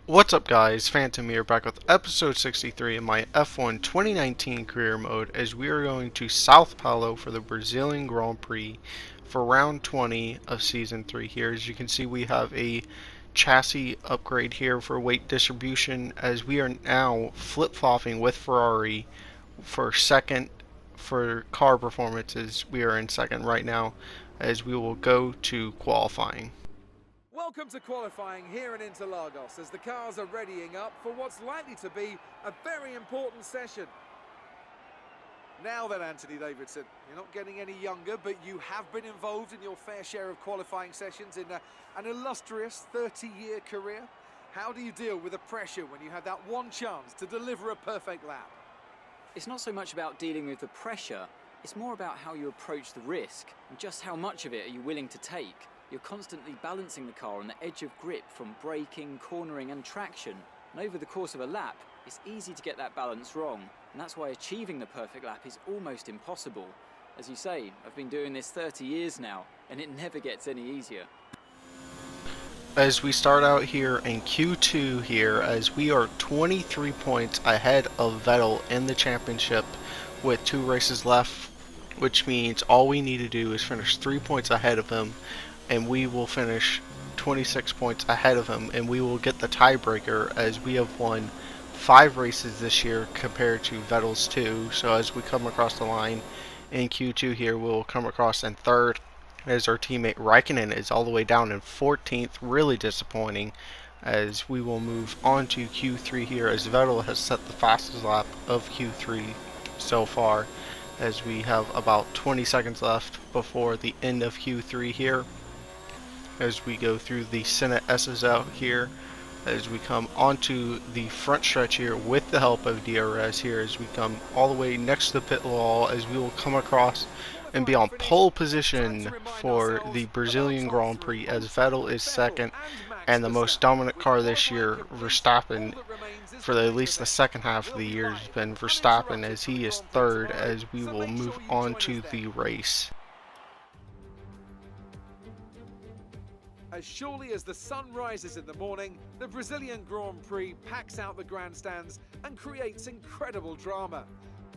What's up guys, Phantom here back with episode 63 in my F1 2019 career mode as we are going to Sao Paulo for the Brazilian Grand Prix for round 20 of season 3 here. As you can see, we have a chassis upgrade here for weight distribution as we are now flip-flopping with Ferrari for second for car performances. We are in second right now as we will go to qualifying. Welcome to qualifying here in Interlagos as the cars are readying up for what's likely to be a very important session. Now then, Anthony Davidson, you're not getting any younger, but you have been involved in your fair share of qualifying sessions in an illustrious 30-year career. How do you deal with the pressure when you have that one chance to deliver a perfect lap? It's not so much about dealing with the pressure, it's more about how you approach the risk and just how much of it are you willing to take. You're constantly balancing the car on the edge of grip from braking, cornering and traction. And over the course of a lap, it's easy to get that balance wrong. And that's why achieving the perfect lap is almost impossible. As you say, I've been doing this 30 years now, and it never gets any easier. As we start out here in Q2 here, as we are 23 points ahead of Vettel in the championship with 2 races left, which means all we need to do is finish 3 points ahead of him, and we will finish 26 points ahead of him, and we will get the tiebreaker as we have won 5 races this year compared to Vettel's 2. So as we come across the line in Q2 here, we'll come across in 3rd as our teammate Raikkonen is all the way down in 14th. Really disappointing, as we will move on to Q3 here as Vettel has set the fastest lap of Q3 so far, as we have about 20 seconds left before the end of Q3 here. As we go through the Senate S's out here, as we come onto the front stretch here with the help of DRS here, as we come all the way next to the pit wall, as we will come across and be on pole position for the Brazilian Grand Prix as Vettel is second, and the most dominant car this year, Verstappen, for at least the second half of the year, has been Verstappen, as he is 3rd, as we will move on to the race. As surely as the sun rises in the morning, the Brazilian Grand Prix packs out the grandstands and creates incredible drama.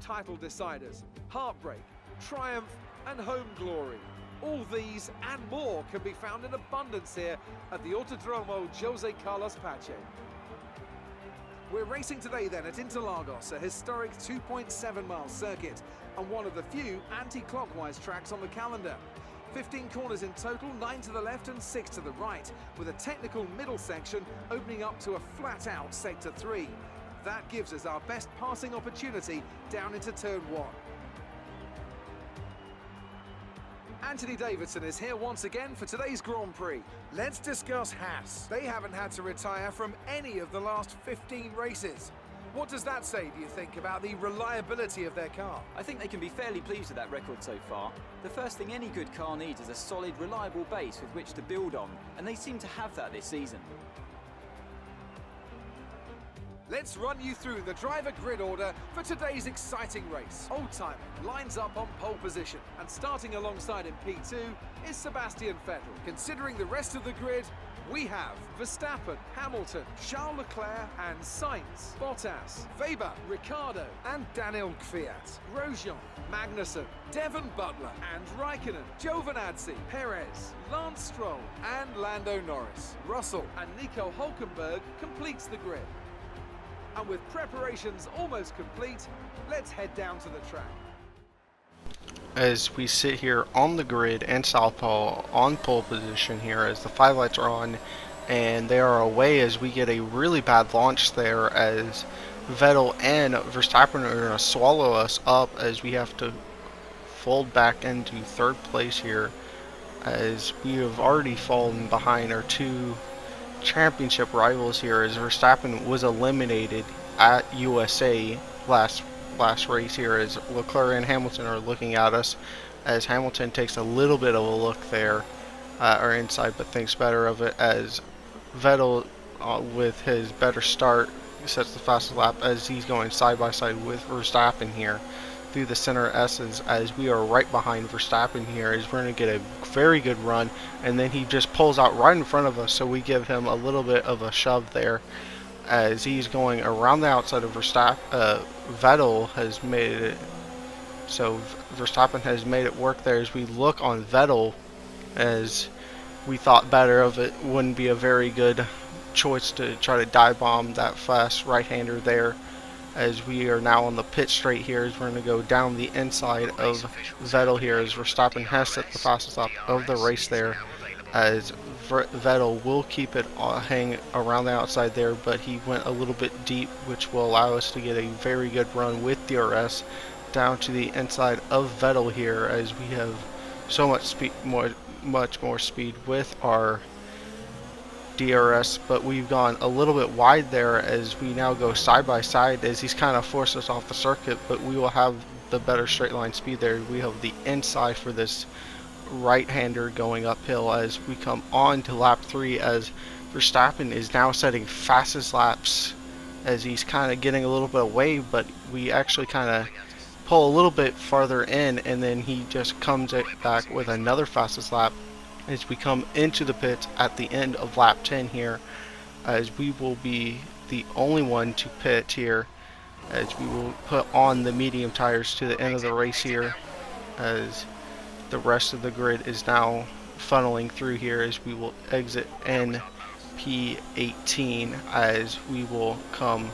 Title deciders, heartbreak, triumph and home glory. All these and more can be found in abundance here at the Autodromo José Carlos Pache. We're racing today then at Interlagos, a historic 2.7-mile circuit and one of the few anti-clockwise tracks on the calendar. 15 corners in total, 9 to the left and 6 to the right, with a technical middle section opening up to a flat-out Sector 3. That gives us our best passing opportunity down into Turn 1. Anthony Davidson is here once again for today's Grand Prix. Let's discuss Haas. They haven't had to retire from any of the last 15 races. What does that say, do you think, about the reliability of their car? I think they can be fairly pleased with that record so far. The first thing any good car needs is a solid, reliable base with which to build on, and they seem to have that this season. Let's run you through the driver grid order for today's exciting race. Oldtimer lines up on pole position, and starting alongside in P2 is Sebastian Vettel. Considering the rest of the grid, we have Verstappen, Hamilton, Charles Leclerc and Sainz, Bottas, Weber, Ricciardo and Daniel Kvyat, Grosjean, Magnussen, Devon Butler and Raikkonen, Giovinazzi, Perez, Lance Stroll and Lando Norris. Russell and Nico Hülkenberg completes the grid. And with preparations almost complete, let's head down to the track. As we sit here on the grid in Sao Paulo on pole position here, as the 5 lights are on and they are away, as we get a really bad launch there as Vettel and Verstappen are going to swallow us up, as we have to fold back into 3rd place here, as we have already fallen behind our 2 championship rivals here, as Verstappen was eliminated at USA last race here, as Leclerc and Hamilton are looking at us, as Hamilton takes a little bit of a look there or inside, but thinks better of it, as Vettel with his better start sets the fastest lap as he's going side by side with Verstappen here. through the center S's, as we are right behind Verstappen here, as we're going to get a very good run, and then he just pulls out right in front of us, so we give him a little bit of a shove there as he's going around the outside of Verstappen. Vettel has made it, so Verstappen has made it work there. As we look on Vettel, as we thought better of it, wouldn't be a very good choice to try to dive bomb that fast right-hander there, as we are now on the pit straight here, as we're going to go down the inside of Vettel here, as Verstappen has set the fastest lap of the race there, as Vettel will keep it hang around the outside there, but he went a little bit deep, which will allow us to get a very good run with DRS down to the inside of Vettel here, as we have so much speed, much more speed with our DRS, but we've gone a little bit wide there as we now go side by side, as he's kind of forced us off the circuit, but we will have the better straight line speed there. We have the inside for this right-hander going uphill as we come on to lap 3, as Verstappen is now setting fastest laps, as he's kind of getting a little bit away, but we actually kind of pull a little bit farther in, and then he just comes back with another fastest lap as we come into the pits at the end of lap 10 here, as we will be the only one to pit here, as we will put on the medium tires to the end of the race here, as the rest of the grid is now funneling through here, as we will exit NP18, as we will come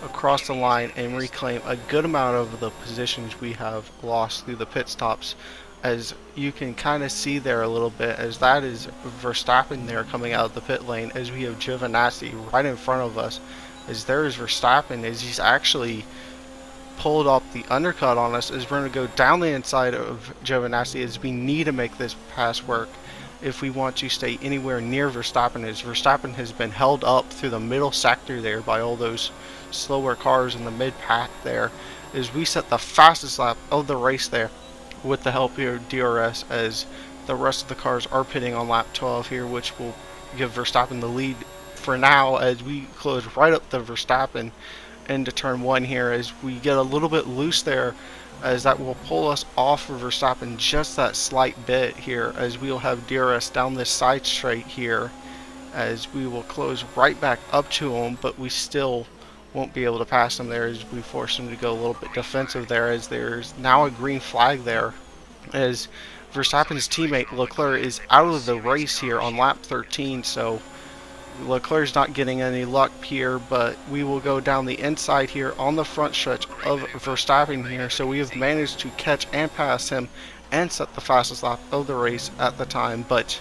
across the line and reclaim a good amount of the positions we have lost through the pit stops. As you can kind of see there a little bit, as that is Verstappen there coming out of the pit lane, as we have Giovinazzi right in front of us, as there is Verstappen, as he's actually pulled up the undercut on us, as we're going to go down the inside of Giovinazzi, as we need to make this pass work if we want to stay anywhere near Verstappen, as Verstappen has been held up through the middle sector there by all those slower cars in the mid pack there, as we set the fastest lap of the race there with the help here of DRS, as the rest of the cars are pitting on lap 12 here, which will give Verstappen the lead for now, as we close right up the Verstappen into turn 1 here, as we get a little bit loose there, as that will pull us off of Verstappen just that slight bit here, as we will have DRS down this side straight here, as we will close right back up to him, but we still won't be able to pass him there, as we force him to go a little bit defensive there, as there's now a green flag there, as Verstappen's teammate Leclerc is out of the race here on lap 13, so Leclerc's not getting any luck here, but we will go down the inside here on the front stretch of Verstappen here, so we have managed to catch and pass him and set the fastest lap of the race at the time, but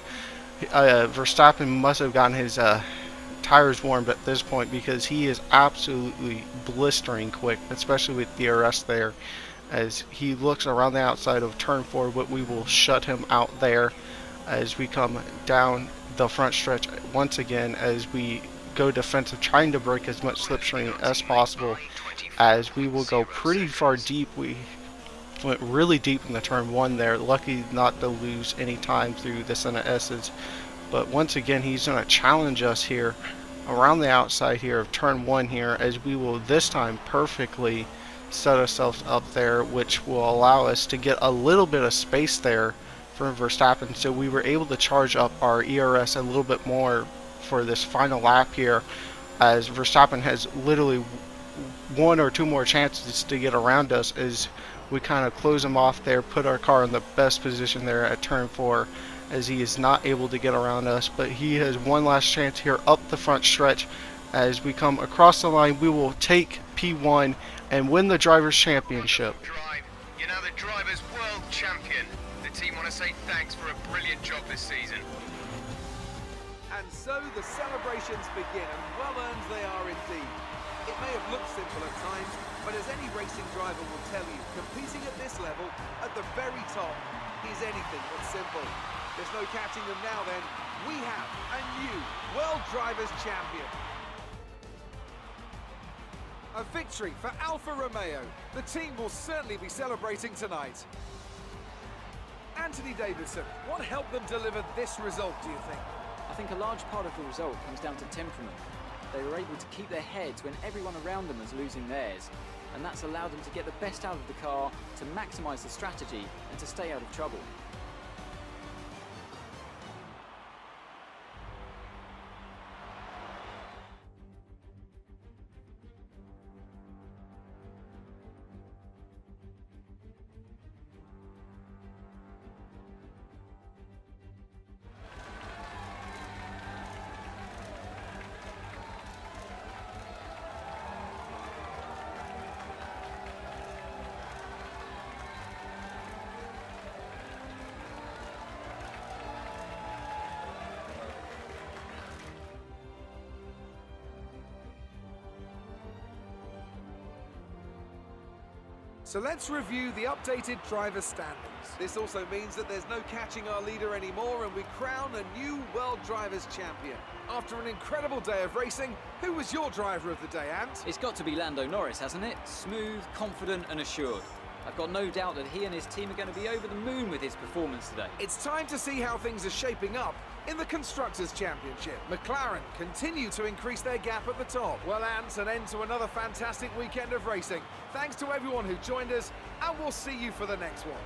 Verstappen must have gotten his tires warmed at this point, because he is absolutely blistering quick, especially with DRS there, as he looks around the outside of turn 4, but we will shut him out there as we come down the front stretch once again, as we go defensive, trying to break as much slipstream as possible, as we will go pretty far deep. We went really deep in the turn 1 there, lucky not to lose any time through the center S's. But once again, he's going to challenge us here around the outside here of turn 1 here, as we will this time perfectly set ourselves up there, which will allow us to get a little bit of space there for Verstappen. So we were able to charge up our ERS a little bit more for this final lap here, as Verstappen has literally 1 or 2 more chances to get around us, as we kind of close him off there, put our car in the best position there at turn 4, as he is not able to get around us, but he has one last chance here up the front stretch. As we come across the line, we will take P1 and win the Drivers' Championship. You're now the Drivers' World Champion. The team want to say thanks for a brilliant job this season. And so the celebrations begin, and well earned they are indeed. It may have looked simple at times, but as any racing driver will tell you, competing at this level, at the very top, is anything but simple. There's no catching them now then. We have a new World Drivers' Champion. A victory for Alfa Romeo. The team will certainly be celebrating tonight. Anthony Davidson, what helped them deliver this result, do you think? I think a large part of the result comes down to temperament. they were able to keep their heads when everyone around them was losing theirs. And that's allowed them to get the best out of the car, to maximise the strategy and to stay out of trouble. So let's review the updated driver standings. This also means that there's no catching our leader anymore, and we crown a new World Drivers' Champion. After an incredible day of racing, who was your driver of the day, Ant? It's got to be Lando Norris, hasn't it? Smooth, confident and assured. I've got no doubt that he and his team are going to be over the moon with his performance today. It's time to see how things are shaping up in the Constructors' Championship. McLaren continue to increase their gap at the top. Well, Ant, an end to another fantastic weekend of racing. Thanks to everyone who joined us, and we'll see you for the next one.